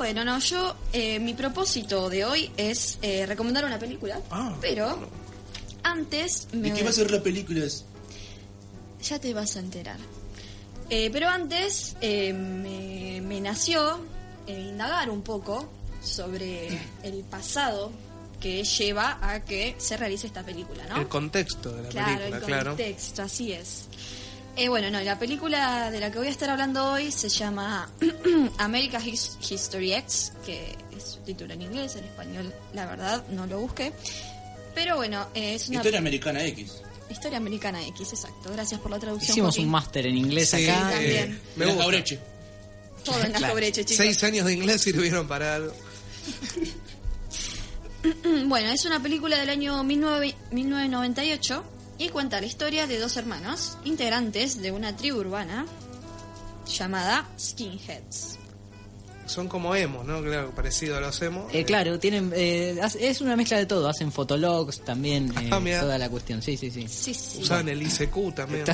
Bueno, no, yo, mi propósito de hoy es recomendar una película, pero antes... ¿De qué va a ser la película? Ya te vas a enterar. Pero antes me nació indagar un poco sobre el pasado que lleva a que se realice esta película, ¿no? El contexto de la película, claro. El contexto, así es. Bueno, no, la película de la que voy a estar hablando hoy se llama American History X, que es su título en inglés, en español, la verdad, no lo busqué. Pero bueno, es una... Historia Americana X. Historia Americana X, exacto. Gracias por la traducción. Hicimos Joaquín. un máster en inglés Sí, acá. también. Me gusta. Jaureche. Todo en la Jaureche, chicos. 6 años de inglés sirvieron para algo. Bueno, es una película del año 1998 y cuenta la historia de dos hermanos, integrantes de una tribu urbana llamada Skinheads. Son como emos, ¿no? Claro, parecido a los emos. Claro, tienen es una mezcla de todo. Hacen fotologs también, Mirá. toda la cuestión. Sí. Sí. Usaban el ICQ también.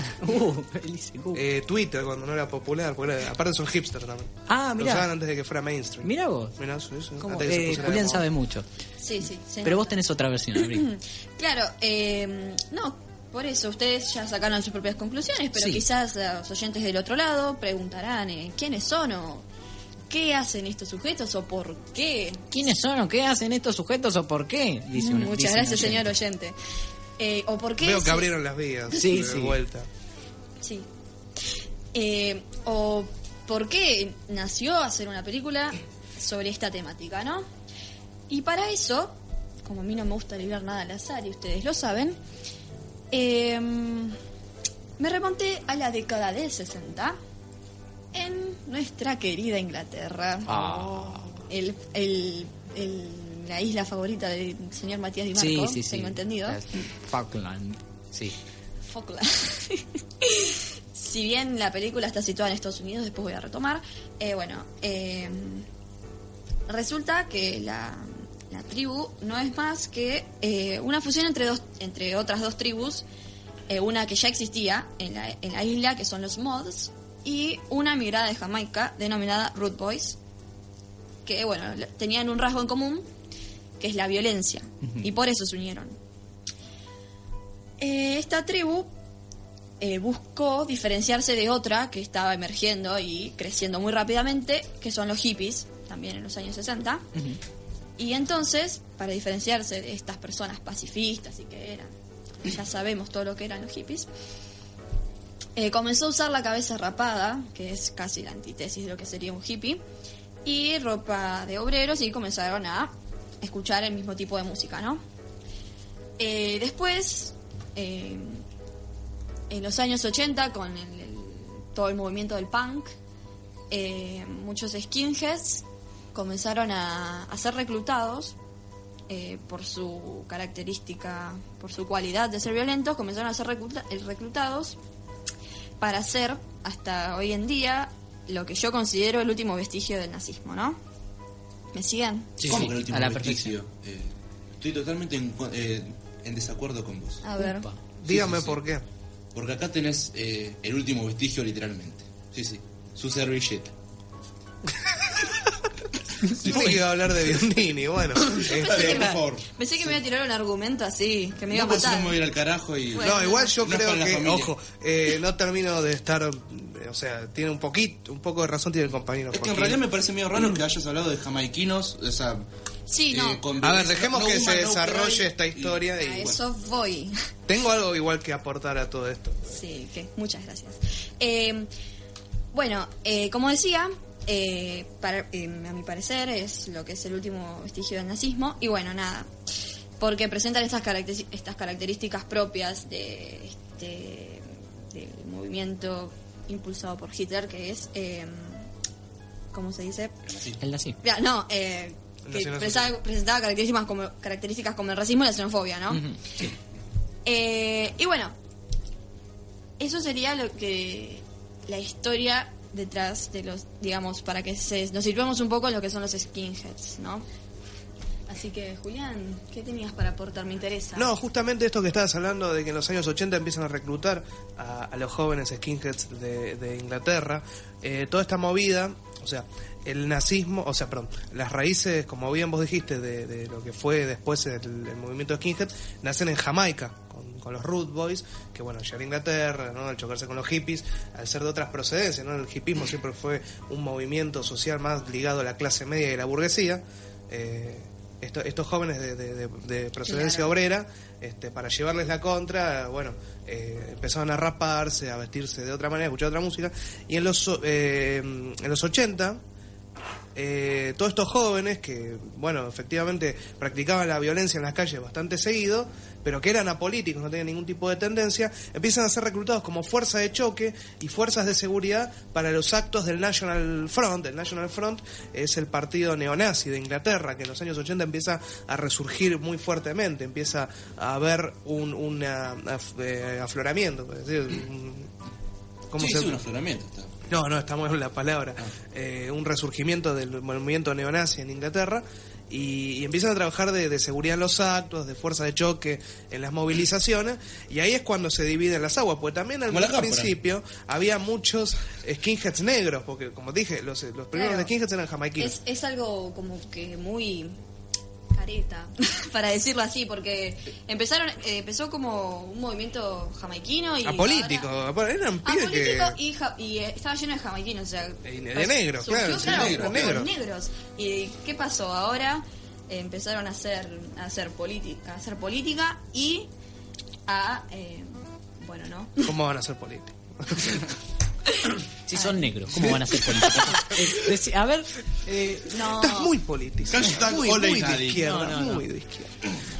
El ICQ. Twitter cuando no era popular, porque aparte son hipsters también. Ah, Lo mirá. usaban antes de que fuera mainstream. Mirá vos. Mirá, sí. Como, Antes de que se pusiera de Julián moda. sabe mucho. Sí. Pero vos tenés otra versión, Abril. Claro, no, por eso ustedes ya sacaron sus propias conclusiones, pero Sí. quizás los oyentes del otro lado preguntarán quiénes son o qué hacen estos sujetos o por qué. ¿Quiénes son o qué hacen estos sujetos o por qué? Dice Muchas dice un gracias, oyente. señor oyente. O por qué. Veo que abrieron las vías. Sí, de sí. vuelta. Sí. O por qué nació hacer una película sobre esta temática, ¿no? Y para eso, como a mí no me gusta librar nada al azar y ustedes lo saben, me remonté a la década del 60 en nuestra querida Inglaterra. La isla favorita del señor Matías Di Marco, Sí. tengo entendido. Falkland. Sí. Falkland. Si bien la película está situada en Estados Unidos, después voy a retomar. Resulta que la tribu no es más que una fusión entre otras dos tribus, una que ya existía en la isla, que son los Mods, y una migrada de Jamaica denominada Root Boys, que tenían un rasgo en común, que es la violencia, y por eso se unieron. Esta tribu buscó diferenciarse de otra que estaba emergiendo y creciendo muy rápidamente, que son los hippies, también en los años 60. Y entonces, para diferenciarse de estas personas pacifistas y que eran, ya sabemos todo lo que eran los hippies, comenzó a usar la cabeza rapada, que es casi la antítesis de lo que sería un hippie, y ropa de obreros, y comenzaron a escuchar el mismo tipo de música, ¿no? Después, en los años 80, con todo el movimiento del punk, muchos skinheads comenzaron a ser reclutados por su característica, por su cualidad de ser violentos, comenzaron a ser reclutados para ser, hasta hoy en día, lo que yo considero el último vestigio del nazismo, ¿no? ¿Me siguen? ¿Cómo que el último a la vestigio? Estoy totalmente en desacuerdo con vos. A ver. Dígame Sí. por qué. Porque acá tenés el último vestigio literalmente. Sí. Su servilleta. Pensé que iba a hablar de Biondini, bueno. Por favor. Pensé que me iba a tirar un argumento así, que me iba a No, pues si no matar. me voy a ir al carajo y... Bueno. No, igual yo No es creo para la que, familia. ojo, no termino de estar, o sea, tiene un poco de razón tiene el compañero. Es que en Joaquín. realidad me parece medio raro que hayas hablado de jamaiquinos, o sea... Sí, no. con A ver, violencia, dejemos no que se human, no desarrolle cry, esta historia A y bueno, eso voy. tengo algo igual que aportar a todo esto. Sí, muchas gracias. Como decía, a mi parecer es lo que es el último vestigio del nazismo. Y bueno, nada, porque presentan estas características propias del movimiento impulsado por Hitler, que es, ¿cómo se dice? El así. Ya, no, que presentaba características como el racismo y la xenofobia, ¿no? Sí. Y bueno, eso sería lo que la historia detrás de los, digamos, para que nos situemos un poco en lo que son los skinheads, ¿no? Así que, Julián, ¿qué tenías para aportar? Me interesa. No, justamente esto que estabas hablando de que en los años 80 empiezan a reclutar a los jóvenes skinheads de Inglaterra. Toda esta movida, o sea, el nazismo, o sea, perdón, las raíces, como bien vos dijiste, de lo que fue después el movimiento skinhead, nacen en Jamaica, con los Root Boys, que bueno, llegar a Inglaterra, ¿no? Al chocarse con los hippies, al ser de otras procedencias, ¿no? El hippismo siempre fue un movimiento social más ligado a la clase media y a la burguesía. Estos jóvenes de procedencia obrera, para llevarles la contra, bueno, empezaron a raparse, a vestirse de otra manera, a escuchar otra música, y en los 80, todos estos jóvenes que, bueno, efectivamente practicaban la violencia en las calles bastante seguido, pero que eran apolíticos, no tenían ningún tipo de tendencia, empiezan a ser reclutados como fuerza de choque y fuerzas de seguridad para los actos del National Front. El National Front es el partido neonazi de Inglaterra, que en los años 80 empieza a resurgir muy fuertemente, empieza a haber un afloramiento, es decir, un afloramiento está. No, estamos en la palabra. Un resurgimiento del movimiento neonazi en Inglaterra y empiezan a trabajar de seguridad en los actos, de fuerza de choque en las movilizaciones, y ahí es cuando se dividen las aguas, porque también al principio había muchos skinheads negros, porque como dije, los primeros skinheads eran jamaiquinos. Es algo como que muy careta, para decirlo así, porque empezó como un movimiento jamaiquino y apolítico, eran pibes que... y estaba lleno de jamaiquinos, o sea, de negros, claro, negros. ¿Y qué pasó? Ahora empezaron a hacer política y bueno, ¿no? ¿Cómo van a hacer política? Si son negros, ¿cómo van a hacer política? A ver, no. Estás muy político. Muy de izquierda, muy de izquierda.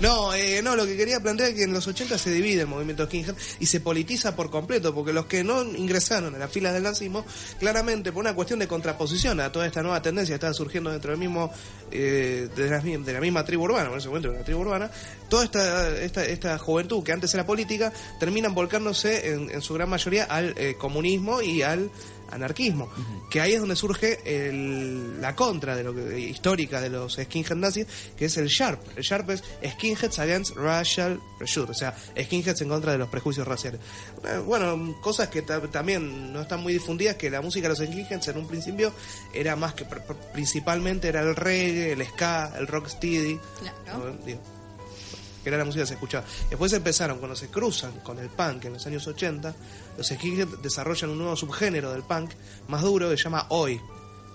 No, lo que quería plantear es que en los 80 se divide el movimiento skinhead y se politiza por completo, porque los que no ingresaron a las filas del nazismo, claramente por una cuestión de contraposición a toda esta nueva tendencia que estaba surgiendo dentro del mismo de la misma tribu urbana, en ese momento era una tribu urbana, toda esta juventud que antes era política terminan volcándose en su gran mayoría al comunismo y al anarquismo, que ahí es donde surge la contra de histórica de los skinhead nazis, que es el SHARP. El SHARP es Skinheads Against Racial Prejudice, o sea, skinheads en contra de los prejuicios raciales. Bueno, cosas que también no están muy difundidas, que la música de los skinheads en un principio era más que principalmente era el reggae, el ska, el rocksteady, claro. ¿no? Que era la música que se escuchaba. Después empezaron, cuando se cruzan con el punk en los años 80, los skinheads desarrollan un nuevo subgénero del punk más duro que se llama Oi.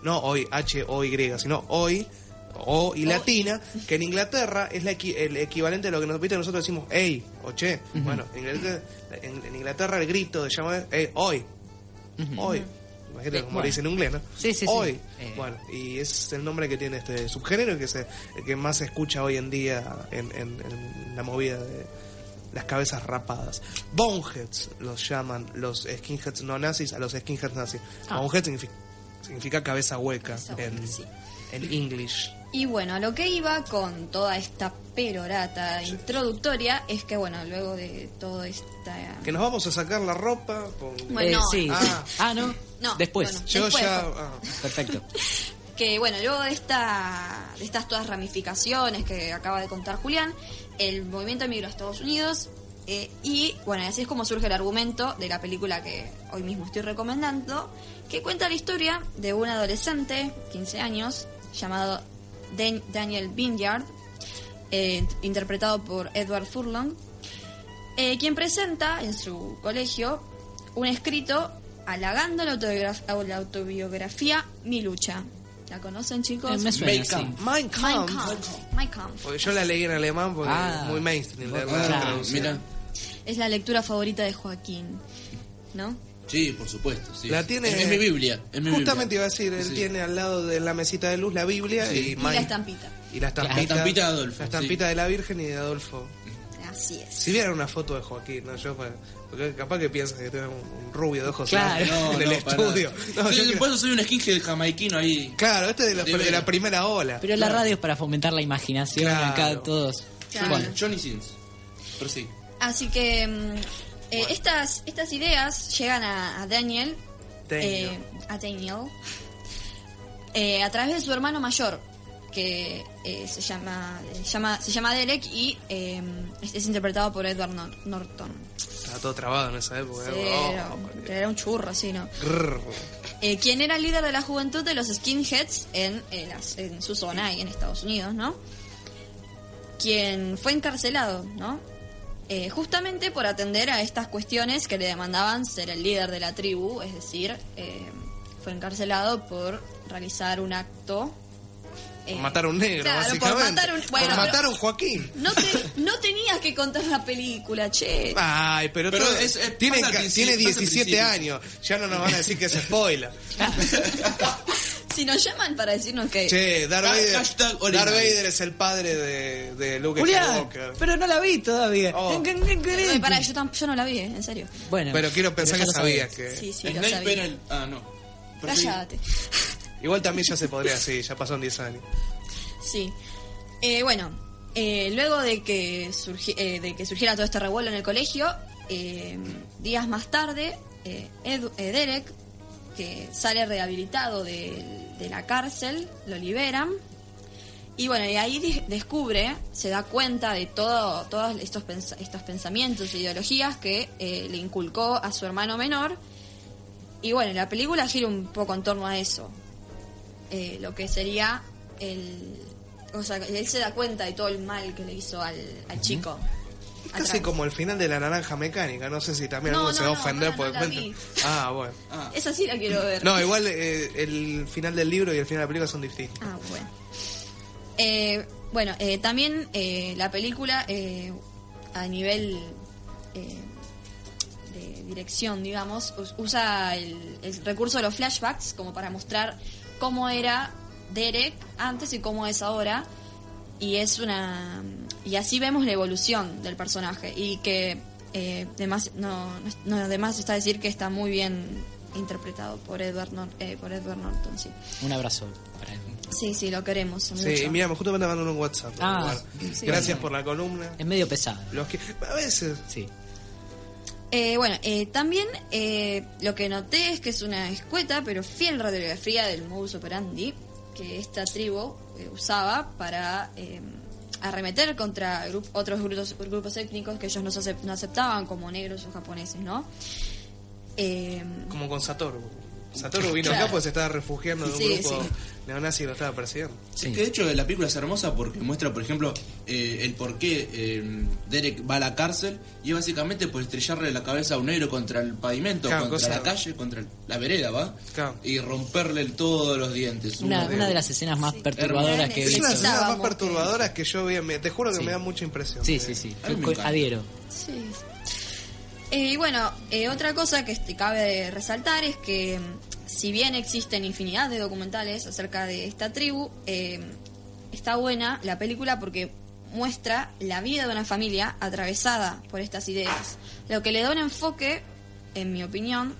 No Oi, H-O-Y, sino Oi, O y latina, que en Inglaterra es el equivalente a lo que nosotros decimos ey o che. Bueno, en Inglaterra el grito se llama Oi. Oi. Imagínate como le dicen en inglés, ¿no? Sí. Hoy. Bueno, y es el nombre que tiene este subgénero, que es el que más se escucha hoy en día en la movida de las cabezas rapadas. Boneheads los llaman los skinheads no nazis a los skinheads nazis. Bonehead significa cabeza hueca en English. Y bueno, a lo que iba con toda esta perorata introductoria es que, bueno, luego de toda esta... Que nos vamos a sacar la ropa. Bueno, sí. ¿No? No, después. Bueno, yo después, ya... Perfecto. Que bueno, luego de estas todas ramificaciones que acaba de contar Julián, el movimiento emigró a Estados Unidos y bueno, así es como surge el argumento de la película que hoy mismo estoy recomendando, que cuenta la historia de un adolescente, 15 años, llamado Daniel Vineyard, interpretado por Edward Furlong, quien presenta en su colegio un escrito halagando la autobiografía Mi Lucha. ¿La conocen, chicos? Me suena, sí. Mein Kampf. Porque yo la leí en alemán porque es muy mainstream. Mira. Es la lectura favorita de Joaquín, ¿no? Sí, por supuesto. Sí. La tiene, es mi Biblia. Justamente iba a decir, él tiene al lado de la mesita de luz la Biblia y la estampita. Y la estampita de Adolfo. La estampita de la Virgen y de Adolfo. Así es. Si vieran una foto de Joaquín, ¿no? Porque capaz que piensas que tengo un rubio de ojos claro. en el estudio. Por eso soy un skinhead jamaiquino ahí. Claro, este es de la primera ola. Pero la radio es para fomentar la imaginación, acá todos. Claro. Bueno, Johnny Sins. Pero sí. Así que estas ideas llegan a Daniel. A través de su hermano mayor, que se llama Derek y es interpretado por Edward Norton. Estaba todo trabado en esa época. Sí, era un churro, así, ¿no? Grrr. Quien era el líder de la juventud de los skinheads en su zona y en Estados Unidos, ¿no? Quien fue encarcelado, ¿no? Justamente por atender a estas cuestiones que le demandaban ser el líder de la tribu, es decir, fue encarcelado por realizar un acto... Por matar a un negro, claro, básicamente. por matar a un Joaquín. No tenías que contar la película, che. Ay, pero Pero todo- tiene pasa al principio, 17 pasa al años. Ya no nos van a decir que es spoiler. Si nos llaman para decirnos que... Che, Darth Vader, Hashtag Darth original. Vader es el padre de Luke Julián, Skywalker. pero no la vi todavía. Oh. Pará, yo no la vi, en serio. Bueno, Pero quiero pensar ya que lo sabías sabes. que... Sí, lo Snape sabía. era el... Ah, no. Cállate. Igual también ya se podría, sí, ya pasaron 10 años. Sí. Bueno, luego de que surgiera todo este revuelo en el colegio, días más tarde, Derek, que sale rehabilitado de la cárcel, lo liberan. Y bueno, y ahí descubre, se da cuenta de todos estos pensamientos e ideologías que le inculcó a su hermano menor. Y bueno, la película gira un poco en torno a eso. Lo que sería o sea, él se da cuenta de todo el mal que le hizo al chico. Es casi Atrás. como el final de La Naranja Mecánica. No sé si también No, alguno se va a no, ofender no, por no el la cuento. vi. Ah, bueno. Esa sí la quiero ver. No, igual el final del libro y el final de la película son distintos. Ah, bueno. También la película a nivel de dirección, digamos, usa el recurso de los flashbacks como para mostrar cómo era Derek antes y cómo es ahora. Y así vemos la evolución del personaje. Y que además además está decir que está muy bien interpretado por Edward Norton, sí. un abrazo para él. Sí, lo queremos mucho. Sí, mira, justo me mandaron un WhatsApp. Ah, sí. Gracias por la columna. Es medio pesado. A veces. Sí. También lo que noté es que es una escueta pero fiel radiografía del modus operandi que esta tribu usaba para arremeter contra otros grupos étnicos que ellos no aceptaban como negros o japoneses, ¿no? Como con Satoru. Satoru vino Claro. acá pues se estaba refugiando de un Sí, grupo sí. neonazi y lo estaba persiguiendo. Sí. Es que de hecho la película es hermosa porque muestra, por ejemplo, el por qué Derek va a la cárcel y es básicamente por estrellarle la cabeza a un negro contra el pavimento, Claro, contra cosa- la calle, contra la vereda, ¿va? Claro. Y romperle todos los dientes. Una de las escenas más perturbadoras que he Es visto. una de las escenas más Necesitábamos perturbadoras que yo vi. Te juro que Sí. me da mucha impresión. Sí, sí. A mí me encanta. Adhiero. Sí. Y bueno, otra cosa que cabe resaltar es que si bien existen infinidad de documentales acerca de esta tribu, está buena la película porque muestra la vida de una familia atravesada por estas ideas, lo que le da un enfoque, en mi opinión,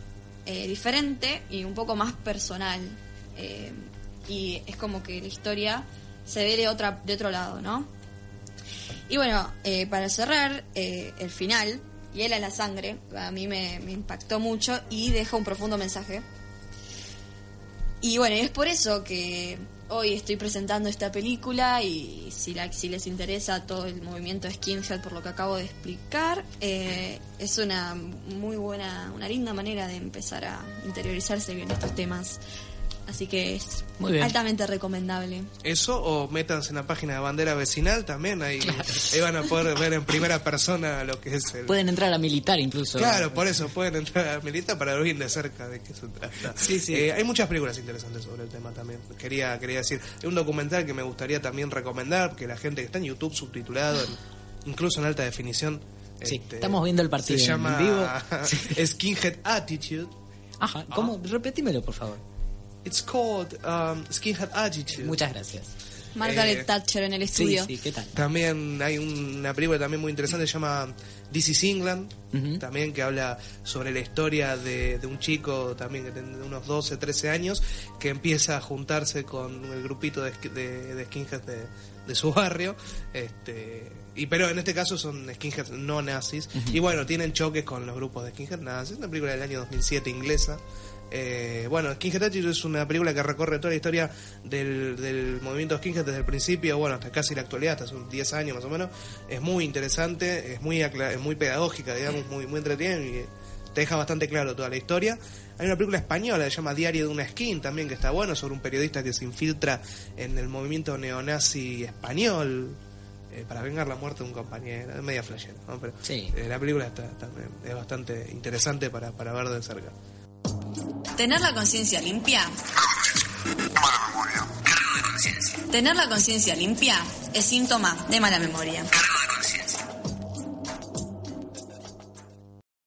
diferente y un poco más personal. Y es como que la historia se ve de otro lado, ¿no? Y bueno, para cerrar, el final, Hiela la sangre, a mí me impactó mucho y deja un profundo mensaje. Y bueno, es por eso que hoy estoy presentando esta película y si les interesa todo el movimiento skinhead por lo que acabo de explicar, es una linda manera de empezar a interiorizarse en estos temas. Así que es Muy bien. altamente recomendable. Eso o métanse en la página de Bandera Vecinal también. Ahí van a poder ver en primera persona lo que es el... Pueden entrar a la militar incluso. Claro, por eso pueden entrar a Milita para ver bien de cerca de qué se trata. Sí, sí. Hay muchas películas interesantes sobre el tema también. Quería decir, hay un documental que me gustaría también recomendar, que la gente que está en YouTube subtitulado, incluso en alta definición. Sí, estamos viendo el partido Se en llama vivo. Skinhead Attitude. Ajá, ¿cómo? Repetímelo, por favor. It's called Skinhead Attitude. Muchas gracias. Margaret Thatcher en el estudio. Sí, ¿qué tal? También hay una película también muy interesante, se llama This is England, Ujú. también que habla sobre la historia de un chico también que tiene unos 12, 13 años, que empieza a juntarse con el grupito de skinheads de su barrio, pero en este caso son skinheads no nazis, y bueno, tienen choques con los grupos de skinheads nazis. Es una película del año 2007 inglesa. Skinhead Attitude es una película que recorre toda la historia del movimiento skinhead Skinhead desde el principio, bueno, hasta casi la actualidad, hasta hace unos 10 años más o menos, es muy interesante, es muy pedagógica, digamos, muy entretenida y te deja bastante claro toda la historia. Hay una película española que se llama Diario de una Skin también, que está bueno, sobre un periodista que se infiltra en el movimiento neonazi español para vengar la muerte de un compañero. Es media flashera, ¿no? Pero Sí. la película es bastante interesante para ver de cerca. Tener la conciencia limpia. Tener la conciencia limpia es síntoma de mala memoria.